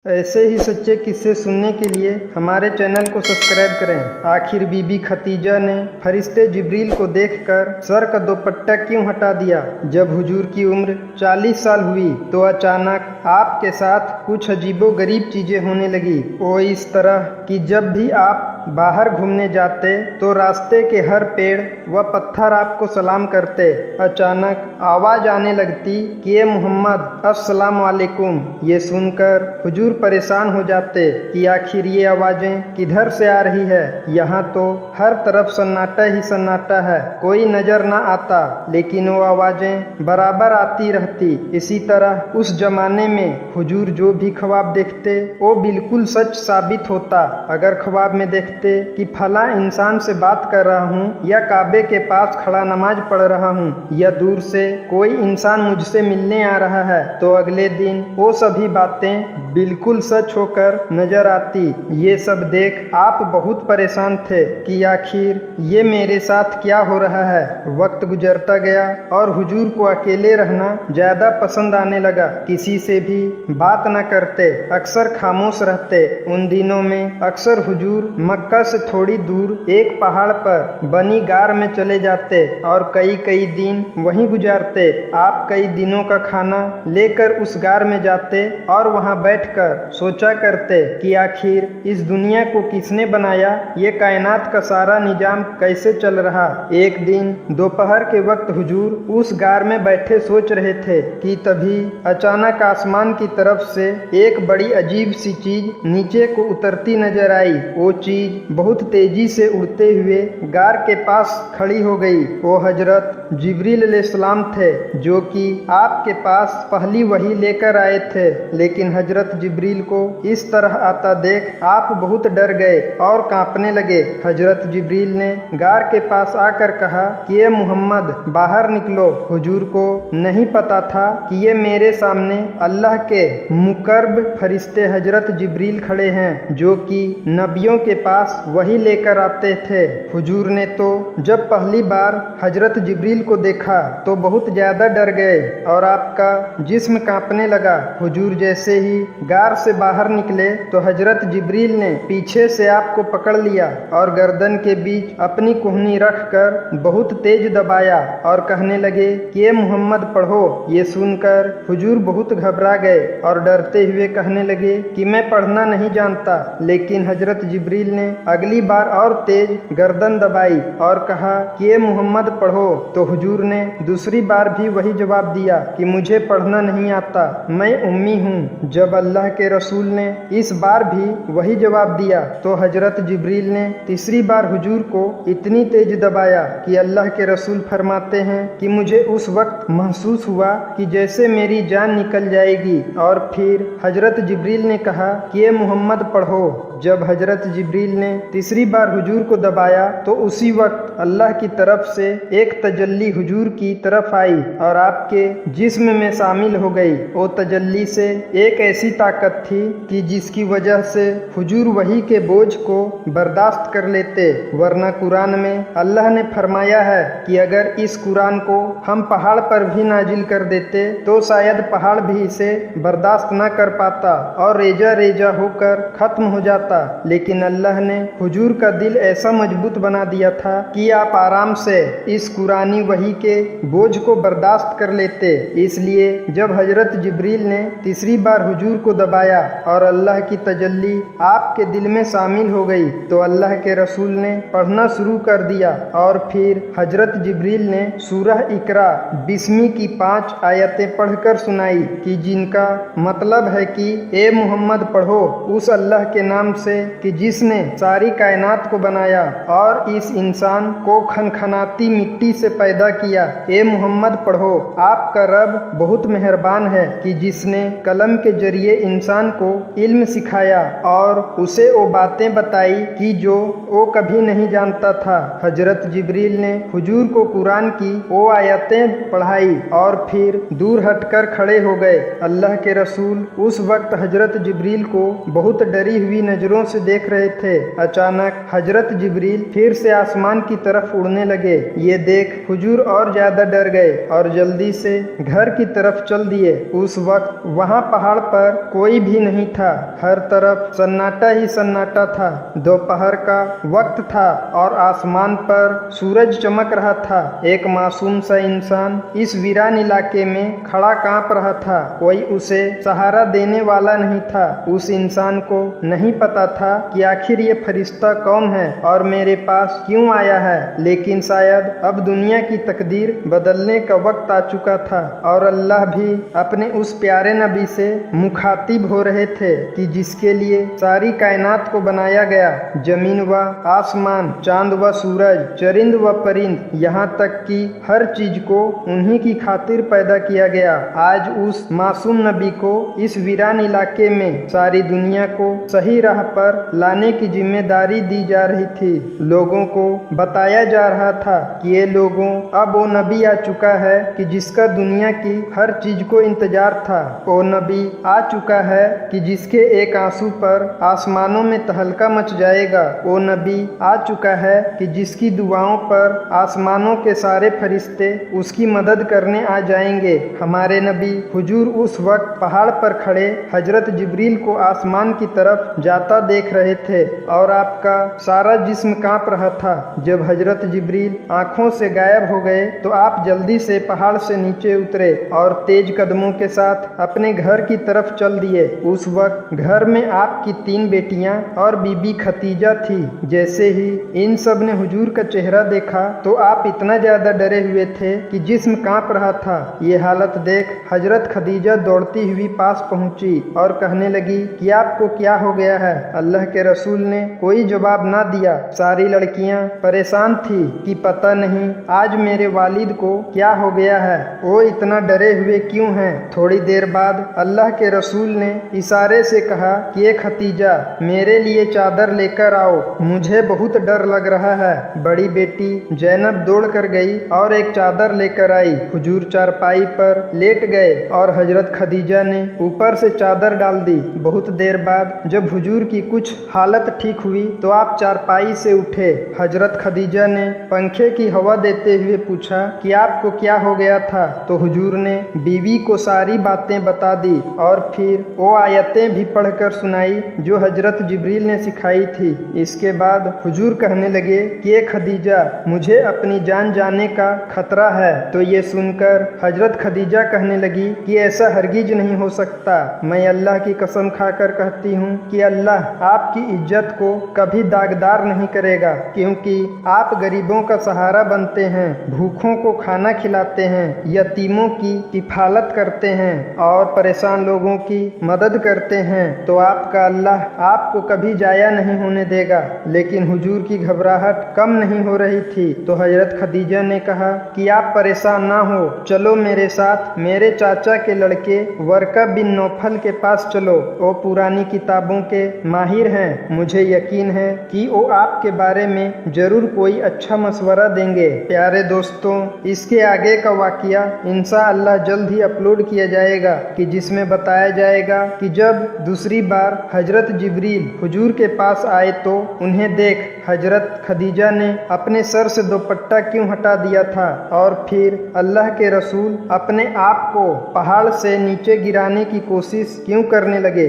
ऐसे ही सच्चे किस्से सुनने के लिए हमारे चैनल को सब्सक्राइब करें। आखिर बीबी खतीजा ने फरिश्ते जिब्रील को देखकर सर का दुपट्टा क्यों हटा दिया? जब हुजूर की उम्र 40 साल हुई तो अचानक आपके साथ कुछ अजीबोगरीब चीजें होने लगी। वो इस तरह कि जब भी आप बाहर घूमने जाते तो रास्ते के हर पेड़ व पत्थर आपको सलाम करते। अचानक आवाज आने लगती कि ये मोहम्मद अस्सलाम वालेकुम। ये सुनकर हुजूर परेशान हो जाते कि आखिर ये आवाजें किधर से आ रही है। यहाँ तो हर तरफ सन्नाटा ही सन्नाटा है, कोई नजर ना आता, लेकिन वो आवाजें बराबर आती रहती। इसी तरह उस जमाने में हुजूर जो भी ख्वाब देखते वो बिल्कुल सच साबित होता। अगर ख्वाब में देखते कि फला इंसान से बात कर रहा हूँ या काबे के पास खड़ा नमाज पढ़ रहा हूँ या दूर से कोई इंसान मुझसे मिलने आ रहा है, तो अगले दिन वो सभी बातें बिल्कुल सच होकर नजर आती। ये सब देख आप बहुत परेशान थे कि आखिर ये मेरे साथ क्या हो रहा है। वक्त गुजरता गया और हुजूर को अकेले रहना ज्यादा पसंद आने लगा। किसी से भी बात न करते, अक्सर खामोश रहते। उन दिनों में अक्सर हुजूर मक्का से थोड़ी दूर एक पहाड़ पर बनी गार में चले जाते और कई कई दिन वहीं गुजारते। आप कई दिनों का खाना लेकर उस गार में जाते और वहां बैठकर सोचा करते कि आखिर इस दुनिया को किसने बनाया, ये कायनात का सारा निजाम कैसे चल रहा। एक दिन दोपहर के वक्त हुजूर उस गार में बैठे सोच रहे थे कि तभी अचानक आसमान की तरफ से एक बड़ी अजीब सी चीज नीचे को उतरती नजर आई। वो चीज बहुत तेजी से उड़ते हुए गार के पास खड़ी हो गई। वो हजरत जिब्रील अलैहिस्सलाम थे जो कि आपके पास पहली वही लेकर आए थे। लेकिन हजरत जिब्रील को इस तरह आता देख आप बहुत डर गए और कांपने लगे। हजरत जिब्रील ने गार के पास आकर कहा कि ये मोहम्मद बाहर निकलो। हुजूर को नहीं पता था कि ये मेरे सामने अल्लाह के मुकर्रब फरिश्ते हजरत जिब्रील खड़े हैं जो कि नबियों के पास वही लेकर आते थे। हुजूर ने तो जब पहली बार हजरत जिब्रील को देखा तो बहुत ज्यादा डर गए और आपका जिस्म कांपने लगा। हुजूर जैसे ही गार से बाहर निकले तो हजरत जिब्रील ने पीछे से आपको पकड़ लिया और गर्दन के बीच अपनी कोहनी रखकर बहुत तेज दबाया और कहने लगे कि ये मोहम्मद पढ़ो। ये सुनकर हुजूर बहुत घबरा गए और डरते हुए कहने लगे कि मैं पढ़ना नहीं जानता। लेकिन हजरत जिब्रील ने अगली बार और तेज गर्दन दबाई और कहा कि ये मोहम्मद पढ़ो। तो हुजूर ने दूसरी बार भी वही जवाब दिया कि मुझे पढ़ना नहीं आता, मैं उम्मी हूँ। जब अल्लाह के रसूल ने इस बार भी वही जवाब दिया तो हजरत जिब्रील ने तीसरी बार हुजूर को इतनी तेज दबाया कि अल्लाह के रसूल फरमाते हैं कि मुझे उस वक्त महसूस हुआ कि जैसे मेरी जान निकल जाएगी। और फिर हजरत जिब्रील ने कहा कि ये मोहम्मद पढ़ो। जब हजरत जिब्रील ने तीसरी बार हुजूर को दबाया तो उसी वक्त अल्लाह की तरफ से एक तजल्ली हुजूर की तरफ आई और आपके जिस्म में शामिल हो गई। वो तजल्ली से एक ऐसी ताकत थी कि जिसकी वजह से हुजूर वही के बोझ को बर्दाश्त कर लेते। वरना कुरान में अल्लाह ने फरमाया है कि अगर इस कुरान को हम पहाड़ पर भी नाजिल कर देते तो शायद पहाड़ भी इसे बर्दाश्त न कर पाता और रेजा रेजा होकर खत्म हो जाता। लेकिन अल्लाह ने हुजूर का दिल ऐसा मजबूत बना दिया था कि आप आराम से इस कुरानी वही के बोझ को बर्दाश्त कर लेते। इसलिए जब हजरत जिब्रील ने तीसरी बार हुजूर को दबाया और अल्लाह की तजल्ली आपके दिल में शामिल हो गई तो अल्लाह के रसूल ने पढ़ना शुरू कर दिया। और फिर हजरत जिब्रील ने सूरह इकरा बिस्मी की 5 आयतें पढ़कर सुनाई कि जिनका मतलब है कि ए मोहम्मद पढ़ो उस अल्लाह के नाम से कि जिसने सारी कायनात को बनाया और इस इंसान को खनखनाती मिट्टी से पैदा किया। ए मोहम्मद पढ़ो, आपका रब बहुत मेहरबान है कि जिसने कलम के जरिए इंसान को इल्म सिखाया और उसे वो बातें बताई कि जो वो कभी नहीं जानता था। हजरत जिब्रील ने हुजूर को कुरान की वो आयतें पढ़ाई और फिर दूर हटकर खड़े हो गए। अल्लाह के रसूल उस वक्त हजरत जिब्रील को बहुत डरी हुई नजरों नज़रों से देख रहे थे। अचानक हजरत जिब्रील फिर से आसमान की तरफ उड़ने लगे। ये देख हुजूर और ज्यादा डर गए और जल्दी से घर की तरफ चल दिए। उस वक्त वहाँ पहाड़ पर कोई भी नहीं था। हर तरफ सन्नाटा ही सन्नाटा था। दोपहर का वक्त था और आसमान पर सूरज चमक रहा था। एक मासूम सा इंसान इस वीरान इलाके में खड़ा कांप रहा था। कोई उसे सहारा देने वाला नहीं था। उस इंसान को नहीं पता था कि आखिर ये फरिश्ता कौन है और मेरे पास क्यों आया है। लेकिन शायद अब दुनिया की तकदीर बदलने का वक्त आ चुका था और अल्लाह भी अपने उस प्यारे नबी से मुखातिब हो रहे थे कि जिसके लिए सारी कायनात को बनाया गया। जमीन व आसमान, चांद व सूरज, चरिंद व परिंद, यहाँ तक कि हर चीज को उन्हीं की खातिर पैदा किया गया। आज उस मासूम नबी को इस वीरान इलाके में सारी दुनिया को सही राह पर लाने की जिम्मेदारी दी जा रही थी। लोगों को बताया जा रहा था कि ये लोगों, अब वो नबी आ चुका है कि जिसका दुनिया की हर चीज को इंतजार था। वो नबी आ चुका है कि जिसके एक आंसू पर आसमानों में तहलका मच जाएगा। वो नबी आ चुका है कि जिसकी दुआओं पर आसमानों के सारे फरिश्ते उसकी मदद करने आ जाएंगे। हमारे नबी हुजूर उस वक्त पहाड़ पर खड़े हजरत जिब्रील को आसमान की तरफ जाता देख रहे थे और आपका सारा जिस्म कांप रहा था। जब हजरत जिब्रील आंखों से गायब हो गए तो आप जल्दी से पहाड़ से नीचे उतरे और तेज कदमों के साथ अपने घर की तरफ चल दिए। उस वक्त घर में आपकी 3 बेटियां और बीबी खतीजा थी। जैसे ही इन सब ने हुजूर का चेहरा देखा तो आप इतना ज्यादा डरे हुए थे कि जिस्म कांप रहा था। ये हालत देख हजरत खदीजा दौड़ती हुई पास पहुंची और कहने लगी कि आपको क्या हो गया है। अल्लाह के रसूल ने कोई जवाब ना दिया। सारी लड़कियां परेशान थी कि पता नहीं आज मेरे वालिद को क्या हो गया है, वो इतना डरे हुए क्यों हैं। थोड़ी देर बाद अल्लाह के रसूल ने इशारे से कहा कि ये खतीजा, मेरे लिए चादर लेकर आओ, मुझे बहुत डर लग रहा है। बड़ी बेटी जैनब दौड़ कर गई और एक चादर लेकर आई। हुजूर चारपाई पर लेट गए और हजरत खदीजा ने ऊपर से चादर डाल दी। बहुत देर बाद जब हुजूर की कुछ हालत ठीक हुई तो आप चारपाई से उठे। हजरत खदीजा ने पंखे की हवा देते हुए पूछा कि आपको क्या हो गया था। तो हुजूर ने बीवी को सारी बातें बता दी और फिर वो आयतें भी पढ़कर सुनाई जो हजरत जिब्रील ने सिखाई थी। इसके बाद हुजूर कहने लगे कि ये खदीजा, मुझे अपनी जान जाने का खतरा है। तो ये सुनकर हजरत खदीजा कहने लगी कि ऐसा हरगिज नहीं हो सकता। मैं अल्लाह की कसम खाकर कहती हूँ कि अल्लाह आपकी इज्जत को कभी दागदार नहीं करेगा, क्योंकि आप गरीबों का सहारा बनते हैं, भूखों को खाना खिलाते हैं, यतीमों की किफालत करते हैं और परेशान लोगों की मदद करते हैं। तो आपका अल्लाह आपको कभी जाया नहीं होने देगा। लेकिन हुजूर की घबराहट कम नहीं हो रही थी। तो हजरत खदीजा ने कहा कि आप परेशान ना हो, चलो मेरे साथ मेरे चाचा के लड़के वर्का बिन नौफल के पास चलो। वो पुरानी किताबों के माहिर हैं। मुझे यकीन है कि वो आपके बारे में जरूर कोई अच्छा मशवरा देंगे। प्यारे दोस्तों, इसके आगे का वाकया इंशाअल्लाह जल्द ही अपलोड किया जाएगा कि जिसमें बताया जाएगा कि जब दूसरी बार हजरत जिब्रील हुजूर के पास आए तो उन्हें देख हजरत खदीजा ने अपने सर से दुपट्टा क्यों हटा दिया था और फिर अल्लाह के रसूल अपने आप को पहाड़ से नीचे गिराने की कोशिश क्यों करने लगे।